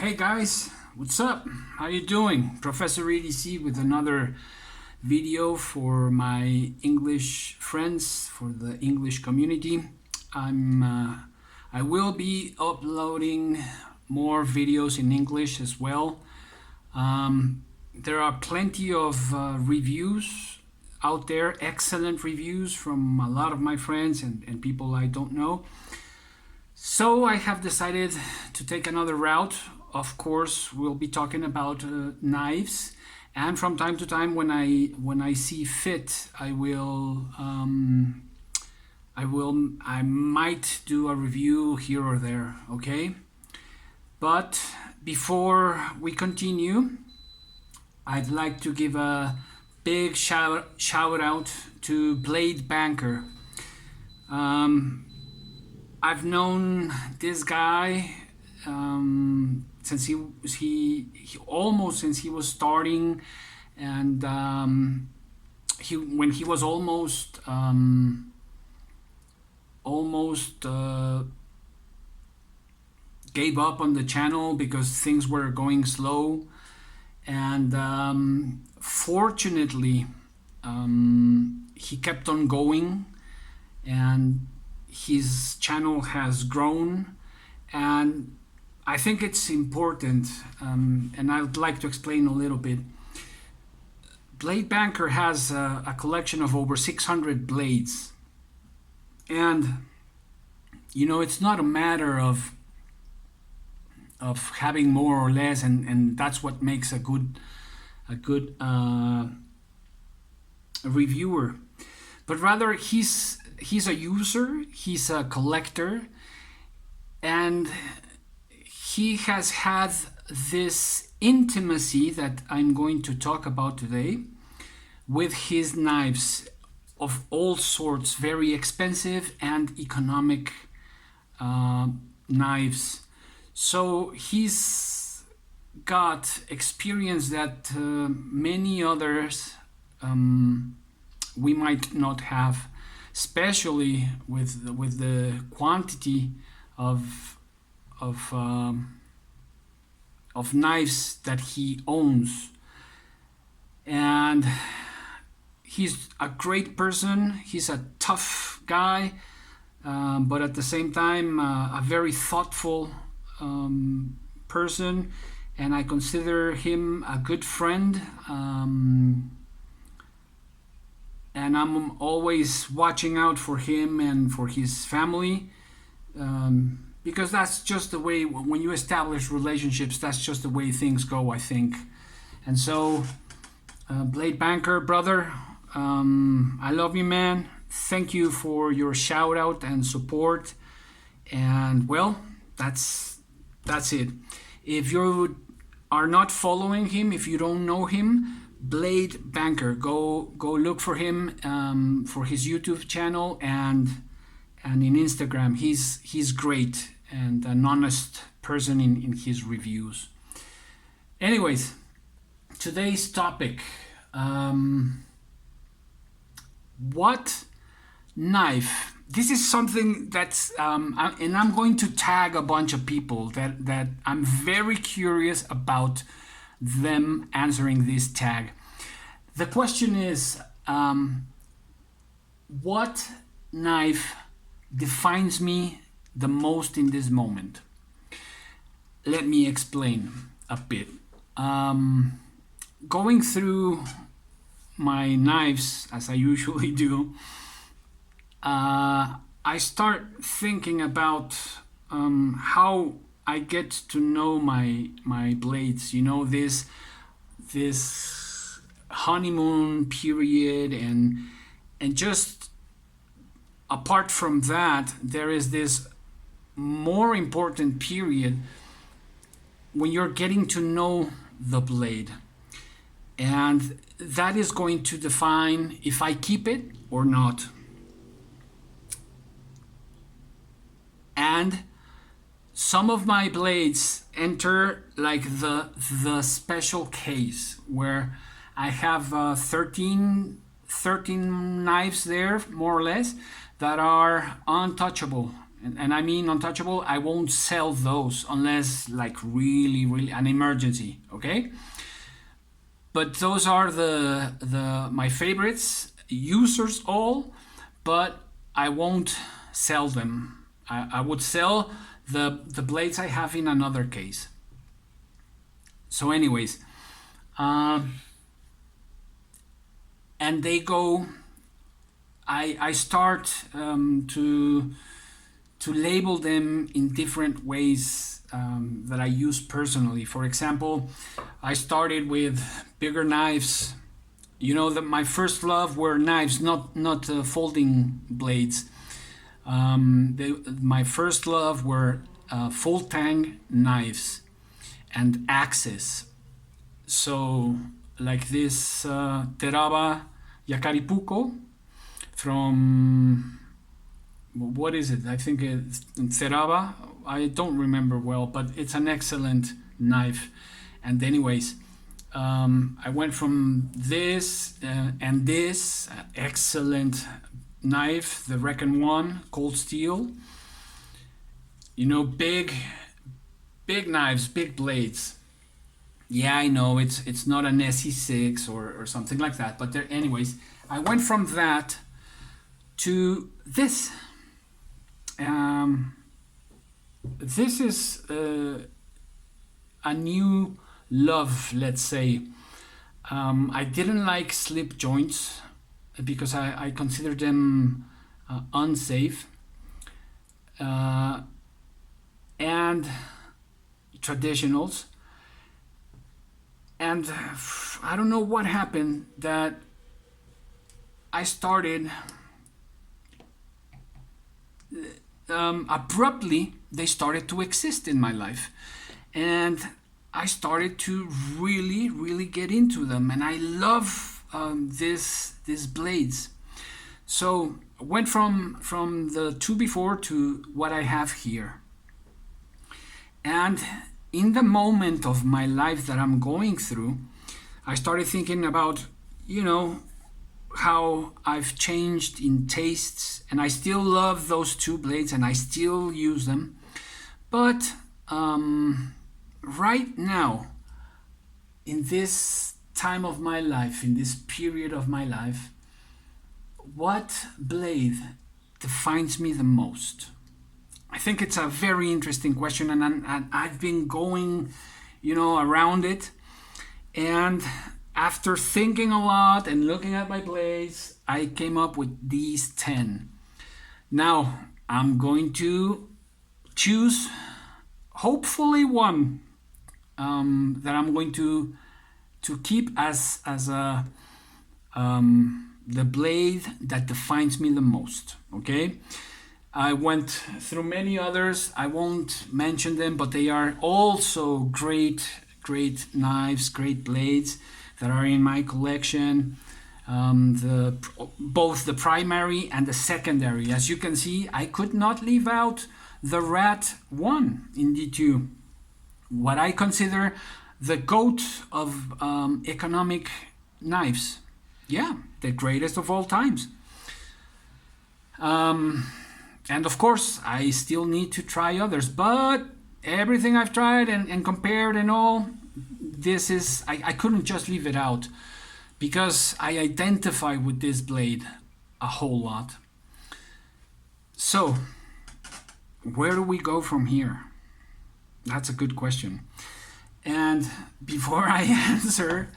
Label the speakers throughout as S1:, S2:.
S1: Hey guys, what's up? How you doing? Professor EDC with another video for my English friends, for the English community. I will be uploading more videos in English as well. There are plenty of reviews out there, excellent reviews from a lot of my friends and people I don't know. So I have decided to take another route. Of course, we'll be talking about knives, and from time to time, when I see fit, I might do a review here or there. Okay, but before we continue, I'd like to give a big shout out to Blade Banker. I've known this guy since he almost since he was starting, and when he was almost gave up on the channel because things were going slow, and fortunately he kept on going, and his channel has grown. And I think it's important, and I'd like to explain a little bit. Blade Banker has a collection of over 600 blades, and you know, it's not a matter of having more or less, and that's what makes a good reviewer, but rather he's a user, he's a collector, and he has had this intimacy that I'm going to talk about today with his knives of all sorts, very expensive and economic knives. So he's got experience that many others we might not have, especially with the quantity of knives that he owns. And he's a great person. He's a tough guy, but at the same time a very thoughtful person, and I consider him a good friend, and I'm always watching out for him and for his family, because that's just the way, when you establish relationships, that's just the way things go, I think. And so Blade Banker, brother, I love you, man. Thank you for your shout out and support. And well, that's it. If you are not following him, if you don't know him, Blade Banker, go look for him for his YouTube channel and in Instagram. He's great and an honest person in his reviews. Anyways, today's topic, what knife? This is something that's and I'm going to tag a bunch of people that I'm very curious about them answering this tag. The question is, what knife defines me the most in this moment? Let me explain a bit. Going through my knives, as I usually do, I start thinking about how I get to know my blades. You know, this honeymoon period, and just apart from that, there is this more important period when you're getting to know the blade, and that is going to define if I keep it or not. And some of my blades enter like the special case where I have 13 knives there, more or less, that are untouchable. and I mean untouchable, I won't sell those unless like really an emergency, okay? But those are the my favorites, users all, but I won't sell them. I would sell the blades I have in another case. So anyways, and they go, I start to label them in different ways that I use personally. For example, I started with bigger knives. You know that my first love were knives, not folding blades. My first love were full tang knives and axes. So like this Teraba Yakaripuko from, what is it? I think it's Ceraba. I don't remember well, but it's an excellent knife. And anyways, I went from this and this excellent knife, the Recon One, cold steel. You know, big knives, big blades. Yeah, I know it's not an SE6 or something like that, but there, anyways, I went from that to this. This is a new love, let's say. I didn't like slip joints because I consider them unsafe and traditionals. And I don't know what happened that I started abruptly, they started to exist in my life, and I started to really get into them, and I love these blades. So I went from the two before to what I have here, and in the moment of my life that I'm going through, I started thinking about, you know, how I've changed in tastes, and I still love those two blades and I still use them. But right now, in this time of my life, in this period of my life, what blade defines me the most? I think it's a very interesting question, and I've been going, you know, around it. And after thinking a lot and looking at my blades, I came up with these 10. Now, I'm going to choose, hopefully, one that I'm going to keep as a the blade that defines me the most, okay? I went through many others. I won't mention them, but they are also great knives, great blades that are in my collection. Both the primary and the secondary. As you can see, I could not leave out the Rat 1 in D2. What I consider the GOAT of economic knives. Yeah, the greatest of all times. And of course, I still need to try others, but everything I've tried and compared and all, this is, I couldn't just leave it out because I identify with this blade a whole lot. So, where do we go from here? That's a good question. And before I answer,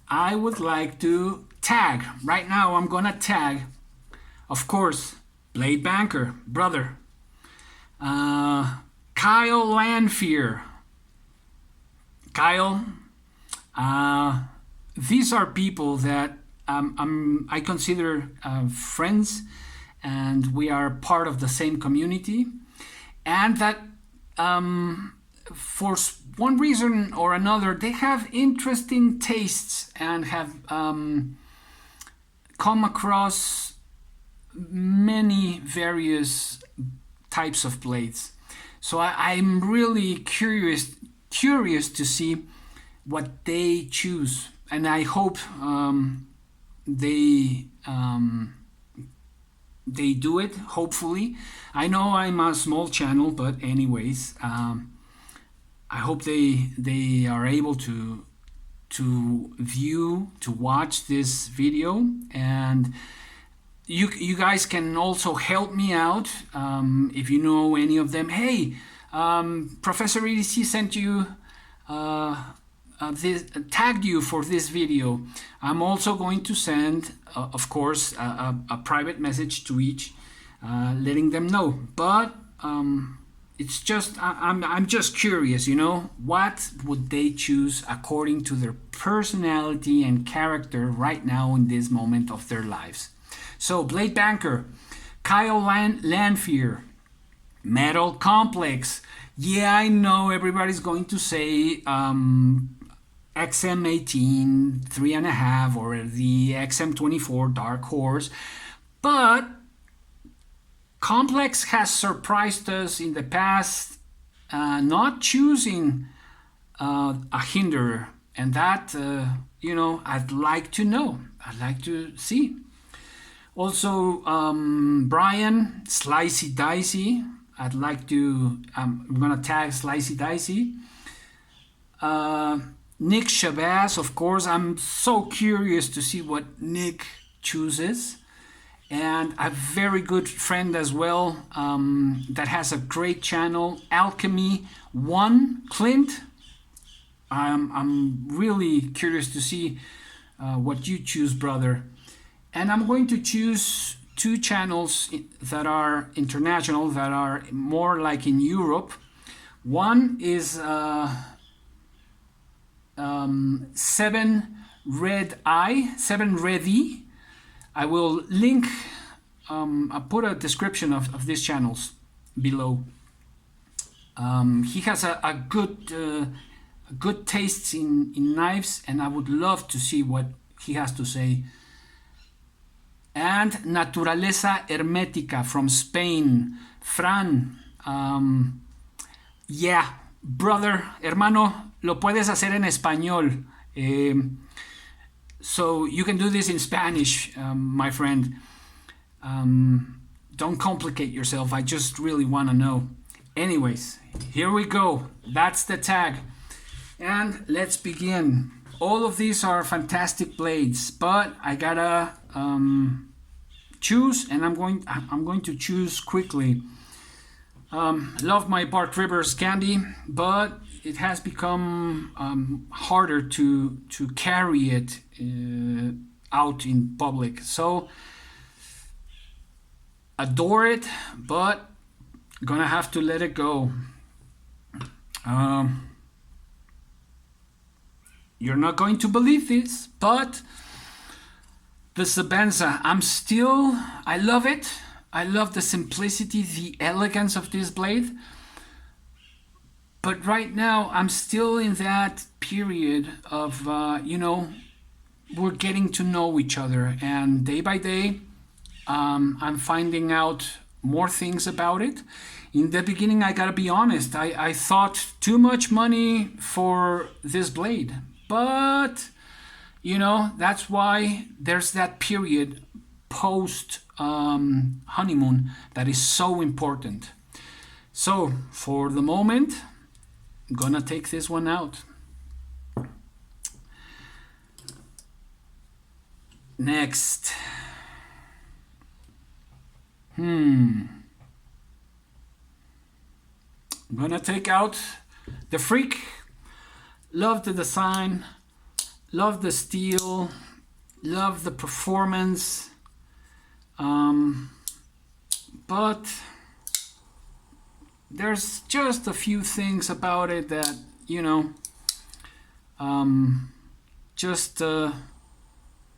S1: I would like to tag. Right now, I'm gonna tag, of course, Blade Banker, brother. Kyle Lanphear. Kyle, these are people that I consider friends, and we are part of the same community, and that for one reason or another, they have interesting tastes and have come across many various types of blades. So I'm really curious to see what they choose, and I hope they they do it, hopefully. I know I'm a small channel, but anyways, I hope they are able to watch this video, and you guys can also help me out if you know any of them. Hey, Professor EDC sent you tagged you for this video. I'm also going to send, of course, a private message to each, letting them know. But it's just I'm just curious, you know, what would they choose according to their personality and character right now in this moment of their lives. So Blade Banker, Kyle Lanphear, Metal Complex. Yeah, I know everybody's going to say XM18 3.5 or the XM24 Dark Horse, but Complex has surprised us in the past, not choosing a hinderer, and that you know, I'd like to know. I'd like to see. Also, Brian, Slicey Dicey. I'd like to. I'm gonna tag Slicey Dicey. Nick Shabazz, of course. I'm so curious to see what Nick chooses. And a very good friend as well, that has a great channel, Alchemy One, Clint. I'm really curious to see what you choose, brother. And I'm going to choose two channels that are international, that are more like in Europe. One is 7 Red E. I will link, I'll put a description of these channels below. He has a good taste in knives, and I would love to see what he has to say. And Naturaleza Hermética from Spain, Fran. Yeah, brother, hermano, lo puedes hacer en español. So you can do this in Spanish, my friend. Don't complicate yourself. I just really want to know. Anyways, here we go. That's the tag. And let's begin. All of these are fantastic blades, but I gotta choose, and I'm going to choose quickly. Love my Bark Rivers candy, but it has become harder to carry it out in public. So adore it, but gonna have to let it go. You're not going to believe this, but the Sabenza, I love it. I love the simplicity, the elegance of this blade. But right now, I'm still in that period of, you know, we're getting to know each other. And day by day, I'm finding out more things about it. In the beginning, I gotta be honest, I thought too much money for this blade. But, you know, that's why there's that period post honeymoon that is so important. So, for the moment, I'm gonna take this one out. Next. I'm gonna take out the Freak. Love the design, love the steel, love the performance, but there's just a few things about it that, you know,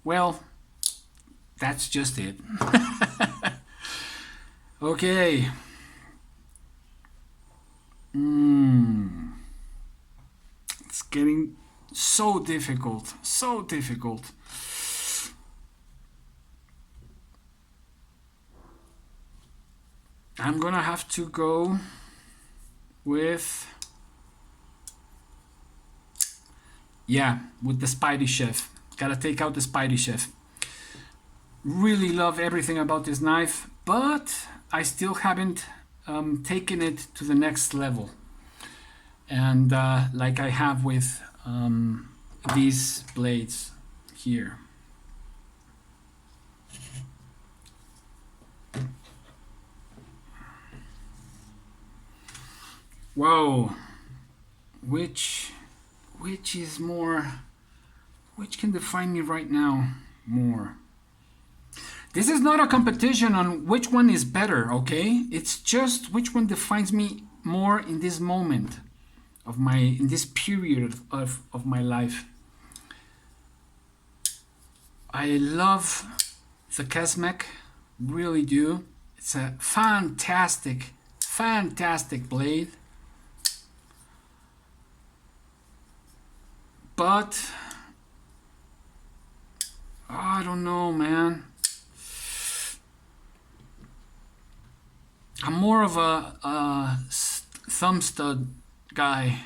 S1: well, that's just it. Okay. It's getting so difficult, so difficult. I'm gonna have to go with, with the Spidey Chef. Gotta take out the Spidey Chef. Really love everything about this knife. but I still haven't taken it to the next level. And like I have with these blades here. Whoa, which is more, which can define me right now more? This is not a competition on which one is better, okay? It's just which one defines me more in this moment of my, in this period of my life. I love the SHAKERMT, really do. It's a fantastic blade. But I don't know, man. I'm more of a thumb stud guy.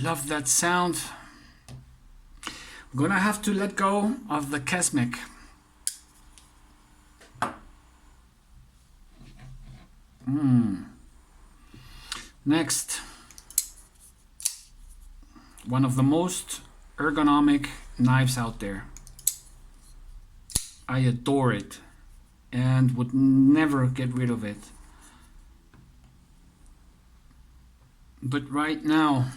S1: Love that sound. I'm gonna have to let go of the SHAKERMT. Next, one of the most ergonomic knives out there. I adore it and would never get rid of it. But right now,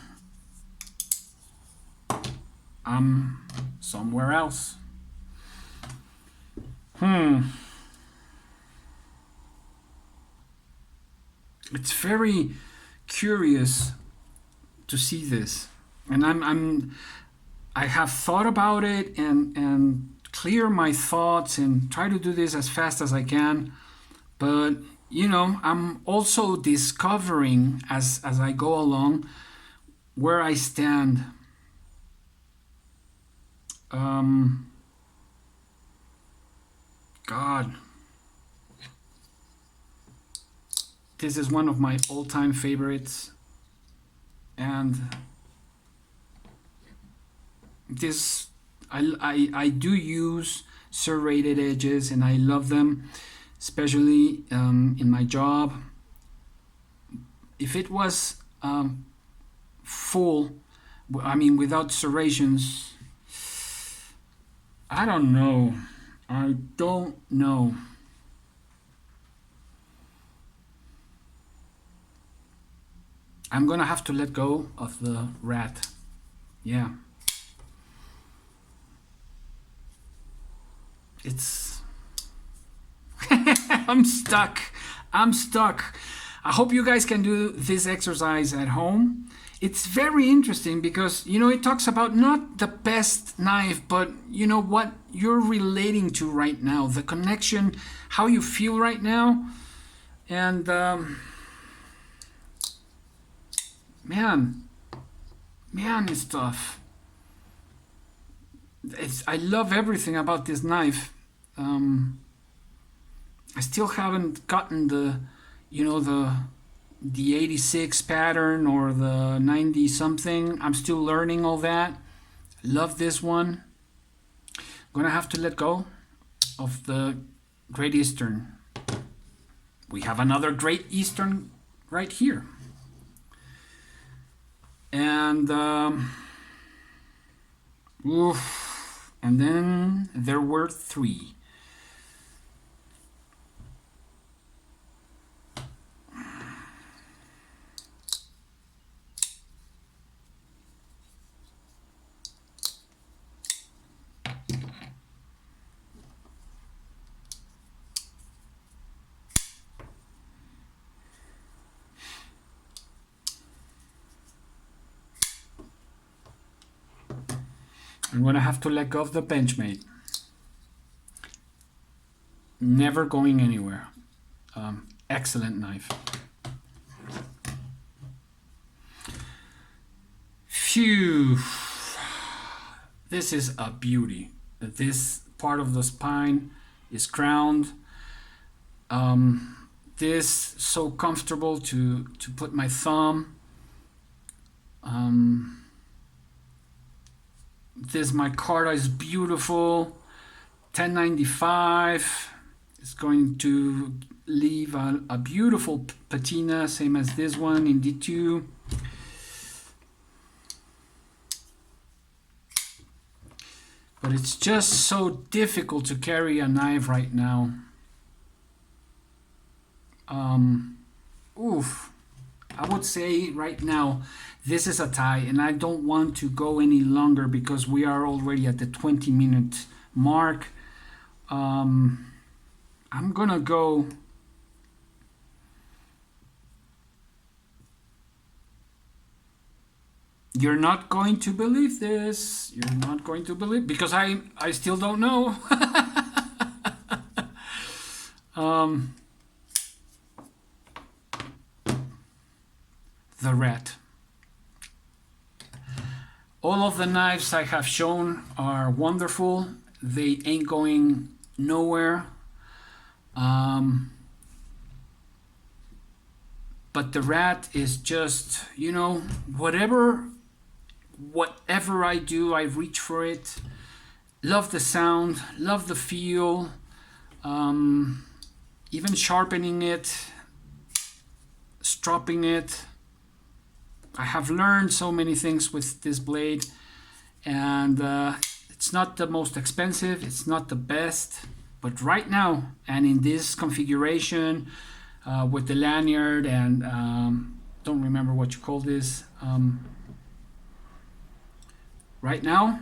S1: I'm somewhere else. It's very curious to see this, and I have thought about it and clear my thoughts and try to do this as fast as I can, but you know, I'm also discovering as I go along where I stand. God, this is one of my all-time favorites, and this I do use serrated edges, and I love them, especially in my job. If it was full, I mean without serrations, I don't know. I don't know. I'm gonna have to let go of the rat. Yeah. It's... I'm stuck. I hope you guys can do this exercise at home. It's very interesting because, you know, it talks about not the best knife, but, you know, what you're relating to right now, the connection, how you feel right now. And, man, it's tough. I love everything about this knife. I still haven't gotten the, you know, the 86 pattern or the 90 something. I'm still learning all that. Love this one. I'm gonna have to let go of the Great Eastern. We have another Great Eastern right here. And and then there were three. I'm gonna have to let go of the Benchmade. Never going anywhere. Excellent knife. Phew. This is a beauty. This part of the spine is crowned. This so comfortable to put my thumb. This micarta is beautiful. 1095. It's going to leave a beautiful patina, same as this one in D2. But it's just so difficult to carry a knife right now. Oof. I would say right now this is a tie, and I don't want to go any longer because we are already at the 20-minute mark. I'm gonna go You're not going to believe this. You're not going to believe, because I still don't know. The rat. All of the knives I have shown are wonderful. They ain't going nowhere. But the rat is just, you know, whatever I do, I reach for it. Love the sound, love the feel, even sharpening it, stropping it. I have learned so many things with this blade, and it's not the most expensive, it's not the best, but right now, and in this configuration, with the lanyard and don't remember what you call this, right now